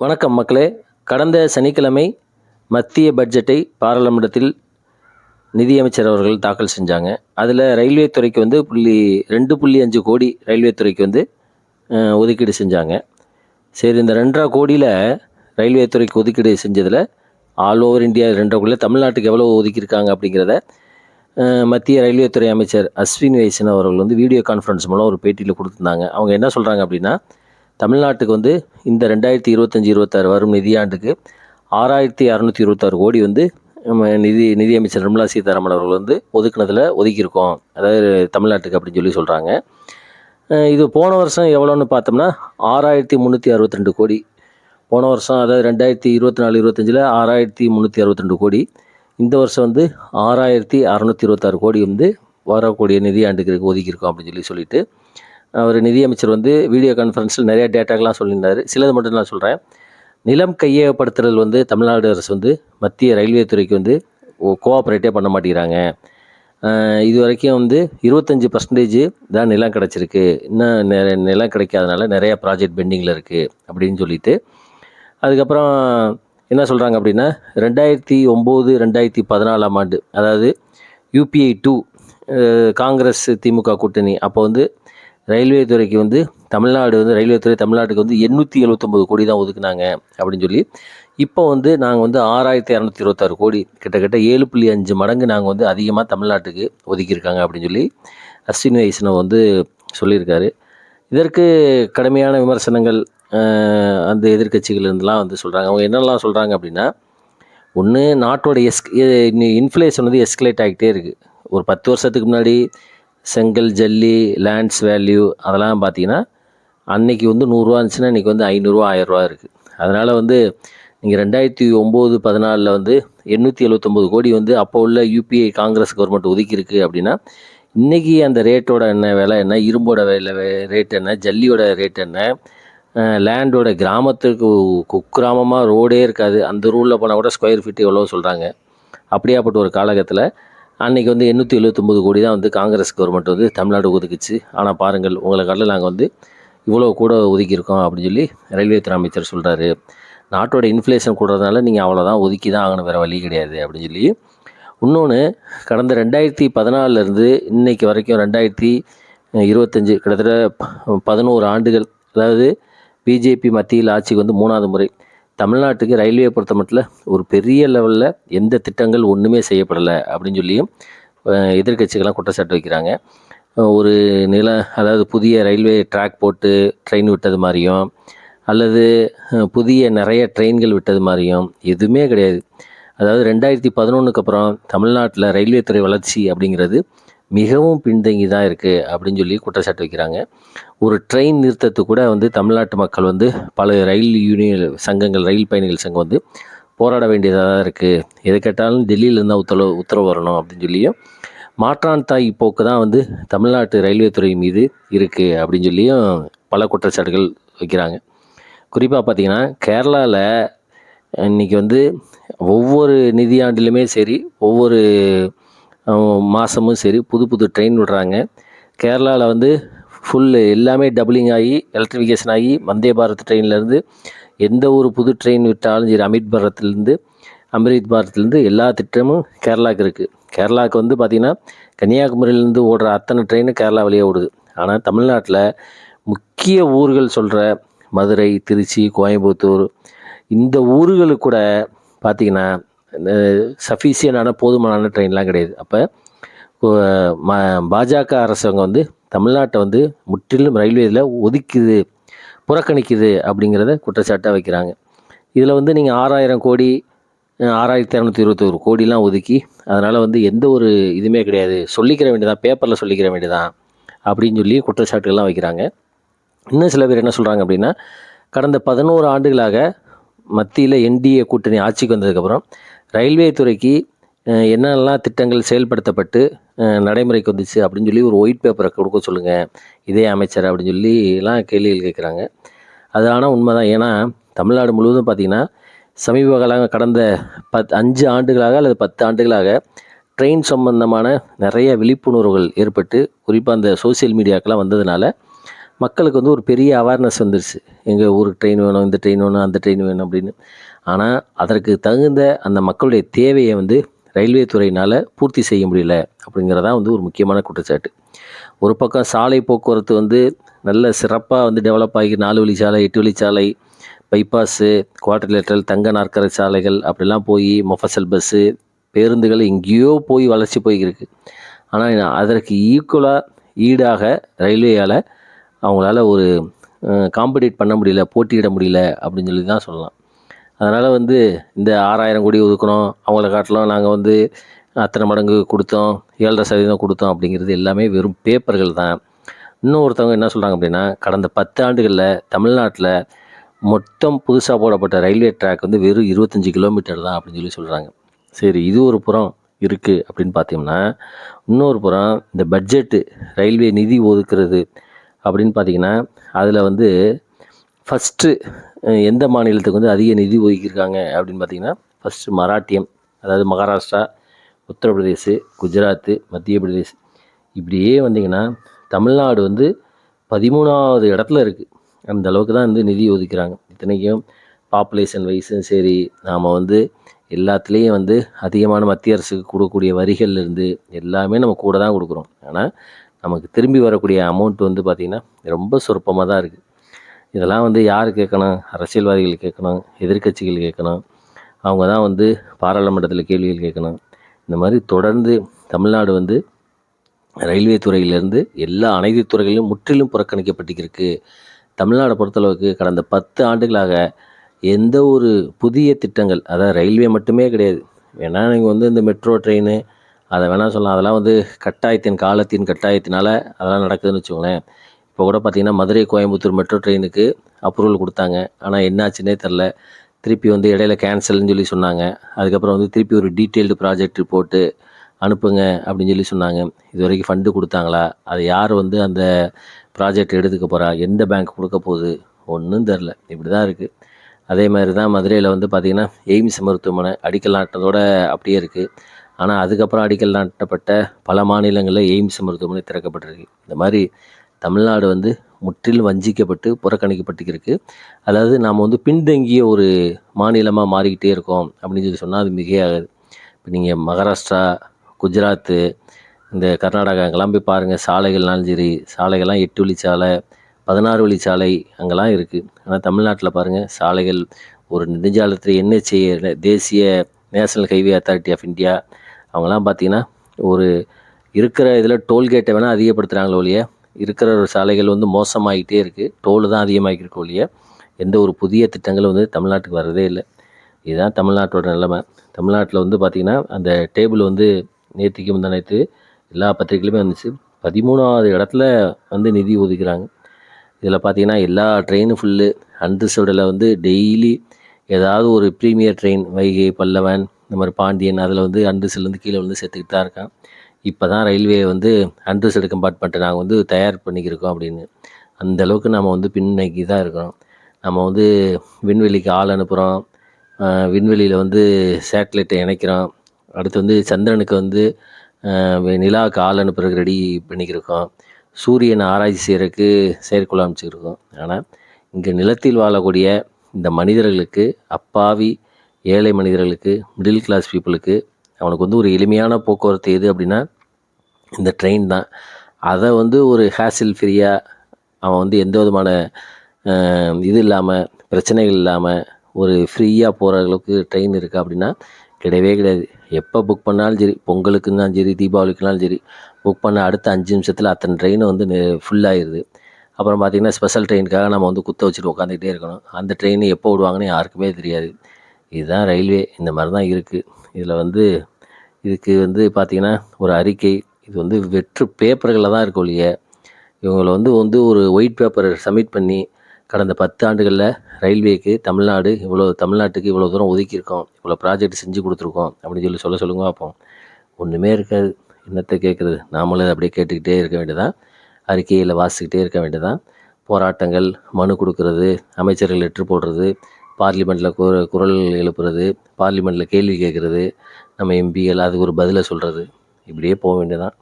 வணக்கம் மக்களே. கடந்த சனிக்கிழமை மத்திய பட்ஜெட்டை பாராளுமன்றத்தில் நிதியமைச்சர் அவர்கள் தாக்கல் செஞ்சாங்க. அதில் ரயில்வே துறைக்கு வந்து 2.5 கோடி ரயில்வே துறைக்கு வந்து ஒதுக்கீடு செஞ்சாங்க. சரி, இந்த 2.5 கோடியில் ரயில்வே துறைக்கு ஒதுக்கீடு செஞ்சதில் ஆல் ஓவர் இந்தியா 2.5 கோடியில் தமிழ்நாட்டுக்கு எவ்வளோ ஒதுக்கியிருக்காங்க அப்படிங்கிறத மத்திய ரயில்வே துறை அமைச்சர் அஸ்வினி வைஷ்ணவ் அவர்கள் வந்து வீடியோ கான்ஃபரன்ஸ் மூலம் ஒரு பேட்டியில் கொடுத்துருந்தாங்க. அவங்க என்ன சொல்கிறாங்க அப்படின்னா, தமிழ்நாட்டுக்கு வந்து இந்த 2025-26 வரும் நிதியாண்டுக்கு 6,626 கோடி வந்து நம்ம நிதியமைச்சர் நிர்மலா சீதாராமன் அவர்கள் வந்து ஒதுக்கியிருக்கோம், அதாவது தமிழ்நாட்டுக்கு அப்படின்னு சொல்லி சொல்கிறாங்க. இது போன வருஷம் எவ்வளோன்னு பார்த்தோம்னா 6,362 கோடி. போன வருஷம் அதாவது 2024-25 6,362 கோடி. இந்த வருஷம் வந்து 6,626 கோடி வந்து வரக்கூடிய நிதியாண்டுக்கு ஒதுக்கியிருக்கோம் அப்படின்னு சொல்லிட்டு அவர் நிதியமைச்சர் வந்து வீடியோ கான்ஃபரன்ஸில் நிறைய டேட்டாக்கெலாம் சொல்லியிருந்தார். சிலது மட்டும் நான் சொல்கிறேன். நிலம் கையகப்படுத்துதல் வந்து தமிழ்நாடு அரசு வந்து மத்திய ரயில்வே துறைக்கு வந்து கோஆப்ரேட்டே பண்ண மாட்டேங்கிறாங்க. இது வரைக்கும் வந்து 25% தான் நிலம் கிடச்சிருக்கு. இன்னும் நிலம் கிடைக்காதனால நிறையா ப்ராஜெக்ட் பெண்டிங்கில் இருக்குது அப்படின்னு சொல்லிட்டு, அதுக்கப்புறம் என்ன சொல்கிறாங்க அப்படின்னா 2009-2014 ஆண்டு, அதாவது UPI 2 காங்கிரஸ் திமுக கூட்டணி அப்போ வந்து ரயில்வே துறைக்கு வந்து ரயில்வே துறை தமிழ்நாட்டுக்கு வந்து 879 கோடி தான் ஒதுக்குனாங்க அப்படின்னு சொல்லி, இப்போ வந்து நாங்கள் வந்து 6,226 கோடி, கிட்டத்தட்ட 7.5 மடங்கு நாங்கள் வந்து அதிகமாக தமிழ்நாட்டுக்கு ஒதுக்கியிருக்காங்க அப்படின்னு சொல்லி அஸ்வினி வைஷ்ணவ் வந்து சொல்லியிருக்காரு. இதற்கு கடுமையான விமர்சனங்கள் அந்த எதிர்க்கட்சிகள் இருந்தெல்லாம் வந்து சொல்கிறாங்க. அவங்க என்னெல்லாம் சொல்கிறாங்க அப்படின்னா, ஒன்று, நாட்டோட இன்ஃப்ளேஷன் வந்து எஸ்கலேட் ஆகிட்டே இருக்குது. ஒரு 10 வருஷத்துக்கு முன்னாடி செங்கல், ஜல்லி, லேண்ட்ஸ் வேல்யூ அதெல்லாம் பார்த்தீங்கன்னா அன்றைக்கி வந்து 100 இருந்துச்சுன்னா இன்றைக்கி வந்து 500, 1000 இருக்குது. அதனால் வந்து நீங்கள் 2009-14 வந்து 879 கோடி வந்து அப்போ உள்ள UPI காங்கிரஸ் கவர்மெண்ட் ஒதுக்கியிருக்கு அப்படின்னா, இன்றைக்கி அந்த ரேட்டோட விலை என்ன, இரும்போட ரேட் என்ன, ஜல்லியோட ரேட் என்ன, லேண்டோட கிராமத்துக்கு குக்கிராமமாக ரோடே இருக்காது, அந்த ரூலில் போனால் கூட ஸ்கொயர் ஃபீட் எவ்வளோ சொல்கிறாங்க. அப்படியாப்பட்ட ஒரு காலகட்டத்தில் அன்றைக்கி வந்து 879 கோடி தான் வந்து காங்கிரஸ் கவர்மெண்ட் வந்து தமிழ்நாடு ஒதுக்குச்சு. ஆனால் பாருங்கள், உங்களை கடலில் நாங்கள் வந்து இவ்வளோ கூட ஒதுக்கியிருக்கோம் அப்படின்னு சொல்லி ரயில்வே துறை அமைச்சர் சொல்கிறாரு. நாட்டோட இன்ஃப்ளேஷன் கூடுறதுனால நீங்கள் அவ்வளோதான் ஒதுக்கி தான் ஆகணும், வேறு வழி கிடையாது அப்படின்னு சொல்லி. இன்னொன்று, கடந்த 2014 இன்னைக்கு வரைக்கும் 2025 கிட்டத்தட்ட 11 ஆண்டுகள், அதாவது பிஜேபி மத்தியில் ஆட்சிக்கு வந்து 3வது முறை தமிழ்நாட்டுக்கு ரயில்வே பொறுத்த மட்டும் ஒரு பெரிய லெவலில் எந்த திட்டங்கள் ஒன்றுமே செய்யப்படலை அப்படின்னு சொல்லியும் எதிர்க்கட்சிகள்லாம் குற்றச்சாட்டு வைக்கிறாங்க. ஒரு அதாவது புதிய ரயில்வே ட்ராக் போட்டு ட்ரெயின் விட்டது மாதிரியும், அல்லது புதிய நிறைய ட்ரெயின்கள் விட்டது மாதிரியும் எதுவுமே கிடையாது. அதாவது 2011 அப்புறம் தமிழ்நாட்டில் ரயில்வே துறை வளர்ச்சி அப்படிங்கிறது மிகவும் பின்தங்கி தான் இருக்குது அப்படின்னு சொல்லி குற்றச்சாட்டு வைக்கிறாங்க. ஒரு ட்ரெயின் நிறுத்தத்துக்கு கூட வந்து தமிழ்நாட்டு மக்கள் வந்து பல ரயில் யூனியன் சங்கங்கள், ரயில் பயணிகள் சங்கம் வந்து போராட வேண்டியதாக தான் இருக்குது. எது கேட்டாலும் டெல்லியிலேருந்து உத்தரவு வரணும் அப்படின்னு சொல்லியும் மாற்றான் தாய் போக்கு தான் வந்து தமிழ்நாட்டு ரயில்வே துறை மீது இருக்குது அப்படின்னு சொல்லியும் பல குற்றச்சாட்டுகள் வைக்கிறாங்க. குறிப்பாக பார்த்திங்கன்னா, கேரளாவில் இன்றைக்கி வந்து ஒவ்வொரு நிதியாண்டிலுமே சரி, ஒவ்வொரு மாதமும் சரி புது புது ட்ரெயின் விடுறாங்க. கேரளாவில் வந்து எல்லாமே டபுளிங் ஆகி எலக்ட்ரிஃபிகேஷன் ஆகி வந்தே பாரத் ட்ரெயின்லேருந்து எந்த ஒரு புது ட்ரெயின் விட்டாலும் சரி, அமிர்த் பாரத்லேருந்து எல்லா திட்டமும் கேரளாவுக்கு இருக்குது. கேரளாவுக்கு வந்து பார்த்திங்கன்னா கன்னியாகுமரியிலேருந்து ஓடுற அத்தனை ட்ரெயினும் கேரளா வழியாக ஓடுது. ஆனால் தமிழ்நாட்டில் முக்கிய ஊர்கள் சொல்கிற மதுரை, திருச்சி, கோயம்புத்தூர் இந்த ஊர்களுக்கு கூட பார்த்திங்கன்னா சஃபிஷியண்டான போதுமான ட்ரெயின்லாம் கிடையாது. அப்போ பாஜக அரசாங்கம் வந்து தமிழ்நாட்டை வந்து முற்றிலும் ரயில்வேயில் புறக்கணிக்குது அப்படிங்கிறத குற்றச்சாட்டாக வைக்கிறாங்க. இதில் வந்து நீங்கள் 6,000 கோடி 6,221 கோடிலாம் ஒதுக்கி அதனால் வந்து எந்த ஒரு இதுவுமே கிடையாது, சொல்லிக்கிற வேண்டியதான், பேப்பரில் சொல்லிக்கிற வேண்டியதான் அப்படின்னு சொல்லி குற்றச்சாட்டுகள்லாம் வைக்கிறாங்க. இன்னும் சில பேர் என்ன சொல்கிறாங்க அப்படின்னா, கடந்த 11 ஆண்டுகளாக மத்தியில் NDA கூட்டணி ஆட்சிக்கு வந்ததுக்கப்புறம் ரயில்வே துறைக்கு என்னென்னலாம் திட்டங்கள் செயல்படுத்தப்பட்டு நடைமுறைக்கு வந்துச்சு அப்படின்னு சொல்லி ஒரு ஒயிட் பேப்பரை கொடுக்க சொல்லுங்கள் இதே அமைச்சர் அப்படின்னு சொல்லிலாம் கேள்விகள் கேட்குறாங்க. அது ஆனால் உண்மை தான். ஏன்னா தமிழ்நாடு முழுவதும் பார்த்திங்கன்னா சமீப காலமாக கடந்த 5 ஆண்டுகளாக அல்லது 10 ஆண்டுகளாக ட்ரெயின் சம்பந்தமான நிறைய விழிப்புணர்வுகள் ஏற்பட்டு, குறிப்பாக அந்த சோசியல் மீடியாக்கெலாம் வந்ததுனால மக்களுக்கு வந்து ஒரு பெரிய அவேர்னஸ் வந்துருச்சு. எங்கள் ஊருக்கு ட்ரெயின் வேணும், இந்த ட்ரெயின் வேணும், அந்த ட்ரெயின் வேணும் அப்படின்னு. ஆனால் அதற்கு தகுந்த அந்த மக்களுடைய தேவையை வந்து ரயில்வே துறையினால் பூர்த்தி செய்ய முடியல அப்படிங்கிறதான் வந்து ஒரு முக்கியமான குற்றச்சாட்டு. ஒரு பக்கம் சாலை போக்குவரத்து வந்து நல்ல சிறப்பாக வந்து டெவலப் ஆகி 4 வழிச்சாலை, 8 வழிச்சாலை, பைபாஸு, குவாட்ரிலேட்டரல், தங்க நாற்கர சாலைகள் அப்படிலாம் போய் மொஃபசல் பஸ்ஸு, பேருந்துகள் எங்கேயோ போய் வளர்ச்சி போய்க்கிருக்கு. ஆனால் அதற்கு ஈடாக ரயில்வேயால் அவங்களால ஒரு காம்படிட் பண்ண முடியல, போட்டியிட முடியல அப்படின்னு சொல்லி தான் சொல்லலாம். அதனால் வந்து இந்த 6000 கோடி ஒதுக்கணும், அவங்கள காட்டிலும் நாங்கள் வந்து அத்தனை மடங்கு கொடுத்தோம், 7.5% கொடுத்தோம் அப்படிங்கிறது எல்லாமே வெறும் பேப்பர்கள் தான். இன்னும் ஒருத்தவங்க என்ன சொல்கிறாங்க அப்படின்னா, கடந்த 10 ஆண்டுகளில் தமிழ்நாட்டில் மொத்தம் புதுசாக போடப்பட்ட ரயில்வே ட்ராக் வந்து வெறும் 25 கிலோமீட்டர் தான் அப்படின்னு சொல்லி சொல்கிறாங்க. சரி, இது ஒரு புறம் இருக்குது அப்படின்னு பார்த்தீங்கன்னா, இன்னொரு புறம் இந்த பட்ஜெட்டு ரயில்வே நிதி ஒதுக்குறது அப்படின்னு பார்த்தீங்கன்னா, அதில் வந்து ஃபஸ்ட்டு எந்த மாநிலத்துக்கு வந்து அதிக நிதி ஒதுக்கியிருக்காங்க அப்படின்னு பார்த்தீங்கன்னா, ஃபஸ்ட்டு மராட்டியம், அதாவது மகாராஷ்டிரா, உத்தரப்பிரதேஷ், குஜராத், மத்திய பிரதேஷ், இப்படியே வந்தீங்கன்னா தமிழ்நாடு வந்து 13வது இடத்துல இருக்குது. அந்த அளவுக்கு தான் வந்து நிதி ஒதுக்கிறாங்க. இத்தனைக்கும் பாப்புலேஷன் வைஸும் சரி, நாம் வந்து எல்லாத்துலேயும் வந்து அதிகமான மத்திய அரசுக்கு கொடுக்கக்கூடிய வரிகள்லேருந்து எல்லாமே நம்ம கூட தான் கொடுக்குறோம். ஆனால் நமக்கு திரும்பி வரக்கூடிய அமௌண்ட் வந்து பார்த்திங்கன்னா ரொம்ப சொற்பமாக தான் இருக்குது. இதெல்லாம் வந்து யார் கேட்கணும்? அரசியல்வாதிகள் கேட்கணும், எதிர்க்கட்சிகள் கேட்கணும், அவங்க தான் வந்து பாராளுமன்றத்தில் கேள்விகள் கேட்கணும். இந்த மாதிரி தொடர்ந்து தமிழ்நாடு வந்து ரயில்வே துறையிலேருந்து அனைத்து துறைகளிலும் முற்றிலும் புறக்கணிக்கப்பட்டிருக்கு. தமிழ்நாடை பொறுத்தளவுக்கு கடந்த 10 ஆண்டுகளாக எந்த ஒரு புதிய திட்டங்கள், அதாவது ரயில்வே மட்டுமே கிடையாது, வேணா நீங்கள் வந்து இந்த மெட்ரோ ட்ரெயின் அதை வேணால் சொல்லலாம், அதெல்லாம் வந்து காலத்தின் கட்டாயத்தினால அதெல்லாம் நடக்குதுன்னு வச்சுக்கோங்களேன். இப்போ கூட பார்த்திங்கன்னா மதுரை கோயம்புத்தூர் மெட்ரோ ட்ரெயினுக்கு அப்ரூவல் கொடுத்தாங்க. ஆனால் என்னாச்சுன்னே தெரில. திருப்பி வந்து இடையில கேன்சல்னு சொல்லி சொன்னாங்க. அதுக்கப்புறம் வந்து திருப்பி ஒரு டீட்டெயில்டு ப்ராஜெக்ட் போட்டு அனுப்புங்க அப்படின்னு சொல்லி சொன்னாங்க. இது வரைக்கும் ஃபண்டு கொடுத்தாங்களா? அது யார் வந்து அந்த ப்ராஜெக்ட் எடுத்துக்க போகிறா? எந்த பேங்க் கொடுக்க போகுது? ஒன்றும் தெரில. இப்படி தான் இருக்குது. அதே மாதிரி தான் மதுரையில் வந்து பார்த்திங்கன்னா எய்ம்ஸ் மருத்துவமனை அடிக்கல் நாட்டினதோட அப்படியே இருக்குது. ஆனால் அதுக்கப்புறம் அடிக்கல் நாட்டப்பட்ட பல மாநிலங்களில் எய்ம்ஸ் மருத்துவமனை திறக்கப்பட்டிருக்கு. இந்த மாதிரி தமிழ்நாடு வந்து முற்றிலும் வஞ்சிக்கப்பட்டு புறக்கணிக்கப்பட்டுருக்கு. அதாவது நாம் வந்து பின்தங்கிய ஒரு மாநிலமாக மாறிக்கிட்டே இருக்கோம் அப்படின்னு சொல்லி சொன்னால் அது மிகையாகாது. இப்போ நீங்கள் மகாராஷ்டிரா, குஜராத்து, இந்த கர்நாடகா அங்கெல்லாம் போய் பாருங்கள். சாலைகள்னாலும் சரி, சாலைகள்லாம் 8 வழிச்சாலை, 16 வழிச்சாலை அங்கெல்லாம் இருக்குது. ஆனால் தமிழ்நாட்டில் பாருங்கள், சாலைகள் ஒரு நெடுஞ்சாலத்தில் NHAI, தேசிய national highway authority of India, அவங்கெல்லாம் பார்த்திங்கன்னா ஒரு இருக்கிற இதில் டோல்கேட்டை வேணால் அதிகப்படுத்துகிறாங்களோ ஒழிய, இருக்கிற ஒரு சாலைகள் வந்து மோசமாகிட்டே இருக்குது. டோல் தான் அதிகமாகிருக்கு ஒழிய எந்த ஒரு புதிய திட்டங்களும் வந்து தமிழ்நாட்டுக்கு வர்றதே இல்லை. இதுதான் தமிழ்நாட்டோட நிலைமை. தமிழ்நாட்டில் வந்து பார்த்திங்கன்னா அந்த டேபிள் வந்து நேற்றுக்கு முந்தானேற்று எல்லா பத்திரிகையிலுமே வந்துச்சு. 13வது இடத்துல வந்து நிதி ஒதுக்கிறாங்க. இதில் பார்த்திங்கன்னா எல்லா ட்ரெயினும் ஃபுல்லு அன்ரிசர்வ்டில் வந்து டெய்லி ஏதாவது ஒரு ப்ரீமியர் ட்ரெயின் வைகை, பல்லவன், இந்த மாதிரி பாண்டியன், அதில் வந்து அன்ரிசர்வ்லேருந்து கீழே வந்து சேர்த்துக்கிட்டு தான் இருக்கான். இப்போ தான் ரயில்வே வந்து அன்ரிசர்வ்டு கம்பார்ட்மெண்ட்டை நாங்கள் வந்து தயார் பண்ணிக்கிருக்கோம் அப்படின்னு. அந்தளவுக்கு நம்ம வந்து பின்னோக்கி தான் இருக்கிறோம். நம்ம வந்து விண்வெளிக்கு ஆள் அனுப்புகிறோம், விண்வெளியில் வந்து சேட்டலைட்டை இணைக்கிறோம், அடுத்து வந்து சந்திரனுக்கு வந்து நிலாவுக்கு ஆள் அனுப்புறதுக்கு ரெடி பண்ணிக்கிருக்கோம், சூரியனை ஆராய்ச்சி செய்கிறதுக்கு செயற்குழு அமைச்சிக்கிருக்கோம். ஆனால் இங்கே நிலத்தில் வாழக்கூடிய இந்த மனிதர்களுக்கு, அப்பாவி ஏழை மனிதர்களுக்கு, மிடில் கிளாஸ் பீப்புளுக்கு, அவனுக்கு வந்து ஒரு எளிமையான போக்குவரத்து எது அப்படின்னா இந்த ட்ரெயின் தான். அதை வந்து ஒரு ஹேசில் ஃப்ரீயாக அவன் வந்து எந்த விதமான இது இல்லாமல், பிரச்சனைகள் இல்லாமல் ஒரு ஃப்ரீயாக போகிற அளவுக்கு ட்ரெயின் இருக்கா அப்படின்னா கிடையவே கிடையாது. எப்போ புக் பண்ணாலும் சரி, பொங்கலுக்குன்னாலும் சரி, தீபாவளிக்குனாலும் சரி, புக் பண்ண அடுத்த 5 நிமிஷத்தில் அத்தனை ட்ரெயின் வந்து ஃபுல்லாகிடுது. அப்புறம் பார்த்திங்கன்னா ஸ்பெஷல் ட்ரெயினுக்காக நம்ம வந்து குத்த வச்சுட்டு உட்காந்துக்கிட்டே இருக்கணும். அந்த ட்ரெயின் எப்போ விடுவாங்கன்னு யாருக்குமே தெரியாது. இதுதான் ரயில்வே. இந்த மாதிரி தான் இருக்குது. இதில் வந்து இதுக்கு வந்து பார்த்திங்கன்னா ஒரு அறிக்கை, இது வந்து வெற்று பேப்பர்களில் தான் இருக்க ஒழிய, இவங்களை வந்து ஒரு ஒயிட் பேப்பர் சப்மிட் பண்ணி கடந்த 10 ஆண்டுகளில் ரயில்வேக்கு தமிழ்நாட்டுக்கு இவ்வளோ தூரம் ஒதுக்கியிருக்கோம், இவ்வளோ ப்ராஜெக்ட் செஞ்சு கொடுத்துருக்கோம் அப்படின்னு சொல்லுங்க பார்ப்போம். ஒன்றுமே இருக்காது. என்னத்தை கேட்குறது? நாமளும் அதை அப்படியே கேட்டுக்கிட்டே இருக்க வேண்டியதான், அறிக்கையில் வாசிக்கிட்டே இருக்க வேண்டியதான். போராட்டங்கள், மனு கொடுக்கறது, அமைச்சர்கள் லெட்ரு போடுறது, பார்லிமெண்ட்டில் குரல் எழுப்புறது, பார்லிமெண்ட்டில் கேள்வி கேட்குறது, நம்ம எம்பிகள் அதுக்கு ஒரு பதிலை சொல்கிறது, இப்படியே போக வேண்டியதான்.